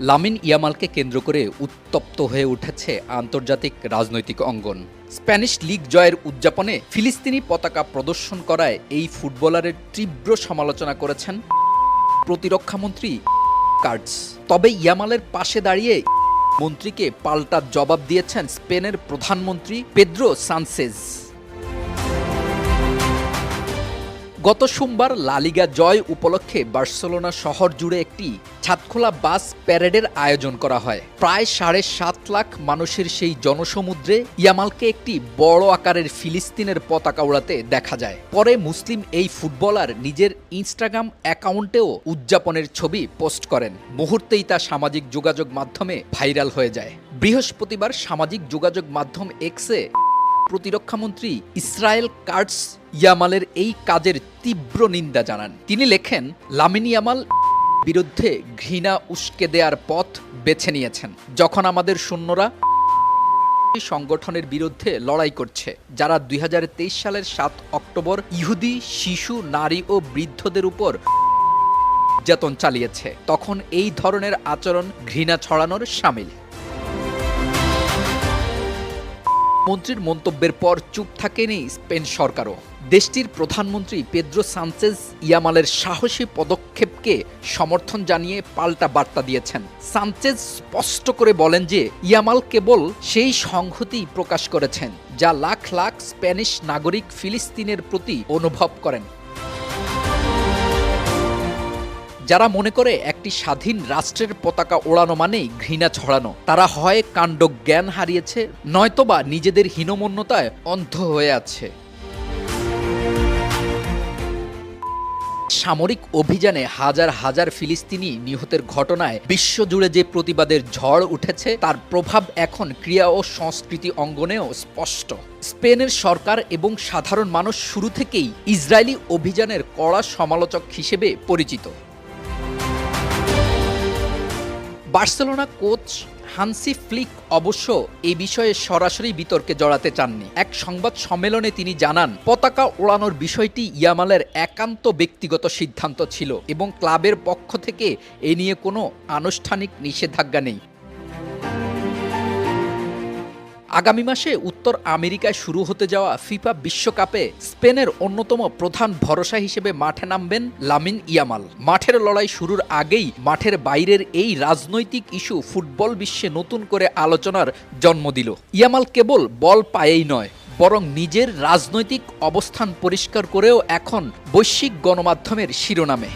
Lamine ইয়ামালকে কেন্দ্র করে উত্তপ্ত হয়ে উঠেছে আন্তর্জাতিক রাজনৈতিক অঙ্গন। স্প্যানিশ লিগ জয়ের উদযাপনে ফিলিস্তিনি পতাকা প্রদর্শন করায় এই ফুটবলারের তীব্র সমালোচনা করেছেন প্রতিরক্ষামন্ত্রী কার্ডস। তবে ইয়ামালের পাশে দাঁড়িয়ে মন্ত্রীকে পাল্টা জবাব দিয়েছেন স্পেনের প্রধানমন্ত্রী পেদ্রো সানচেজ। গত সোমবার লা লিগা জয় উপলক্ষে বার্সেলোনা শহর জুড়ে একটি ছাদখোলা বাস প্যারেডের আয়োজন করা হয়। প্রায় ৭.৫ লাখ মানুষের সেই জনসমুদ্রে ইয়ামালকে একটি বড় আকারের ফিলিস্তিনের পতাকা উড়াতে দেখা যায়। পরে মুসলিম এই ফুটবলার নিজের ইনস্টাগ্রাম অ্যাকাউন্টেও উদযাপনের ছবি পোস্ট করেন। মুহূর্তেই তা সামাজিক যোগাযোগ মাধ্যমে ভাইরাল হয়ে যায়। বৃহস্পতিবার সামাজিক যোগাযোগ মাধ্যম এক্সে প্রতিরক্ষামন্ত্রী ইসরায়েল কার্ডস ইয়ামালের এই কাজের তীব্র নিন্দা জানান। তিনি লেখেন, লামিন ইয়ামাল বিরুদ্ধে ঘৃণা উস্কে দেওয়ার পথ বেছে নিয়েছেন, যখন আমাদের সৈন্যরা সংগঠনের বিরুদ্ধে লড়াই করছে, যারা ২০২৩ সালের ৭ অক্টোবর ইহুদি শিশু, নারী ও বৃদ্ধদের উপর নির্যাতন চালিয়েছে। তখন এই ধরনের আচরণ ঘৃণা ছড়ানোর শামিল। মন্ত্রীর মন্তব্যের পর চুপ থাকেনি স্পেন সরকারও। দেশটির প্রধানমন্ত্রী পেদ্রো সানচেজ ইয়ামালের সাহসী পদক্ষেপকে সমর্থন জানিয়ে পাল্টা বার্তা দিয়েছেন। সানচেজ স্পষ্ট করে বলেন যে ইয়ামাল কেবল সেই সংহতি প্রকাশ করেছেন যা লাখ লাখ স্প্যানিশ নাগরিক ফিলিস্তিনের প্রতি অনুভব করেন। যারা মনে করে একটি স্বাধীন রাষ্ট্রের পতাকা ওড়ানো মানেই ঘৃণা ছড়ানো, তারা হয় কাণ্ডজ্ঞান হারিয়েছে, নয়তোবা নিজেদের হীনমন্যতায় অন্ধ হয়ে আছে। সামরিক অভিযানে হাজার হাজার ফিলিস্তিনি নিহতের ঘটনায় বিশ্বজুড়ে যে প্রতিবাদের ঝড় উঠেছে, তার প্রভাব এখন ক্রীড়া ও সংস্কৃতি অঙ্গনেও স্পষ্ট। স্পেনের সরকার এবং সাধারণ মানুষ শুরু থেকেই ইসরায়েলি অভিযানের কড়া সমালোচক হিসেবে পরিচিত। বার্সেলোনা কোচ হান্সি ফ্লিক অবশ্য এই বিষয়ে সরাসরি বিতর্কে জড়াতে চাননি। এক সংবাদ সম্মেলনে তিনি জানান, পতাকা ওড়ানোর বিষয়টি ইয়ামালের একান্ত ব্যক্তিগত সিদ্ধান্ত ছিল এবং ক্লাবের পক্ষ থেকে এ নিয়ে কোনো আনুষ্ঠানিক নিষেধাজ্ঞা নেই। আগামী মাসে উত্তর আমেরিকায় শুরু হতে যাওয়া ফিফা বিশ্বকাপে স্পেনের অন্যতম প্রধান ভরসা হিসেবে মাঠে নামবেন লামিন ইয়ামাল। মাঠের লড়াই শুরুর আগেই মাঠের বাইরের এই রাজনৈতিক ইস্যু ফুটবল বিশ্বে নতুন করে আলোচনার জন্ম দিল। ইয়ামাল কেবল বল পায়েই নয়, বরং নিজের রাজনৈতিক অবস্থান পরিষ্কার করেও এখন বৈশ্বিক গণমাধ্যমের শিরোনামে।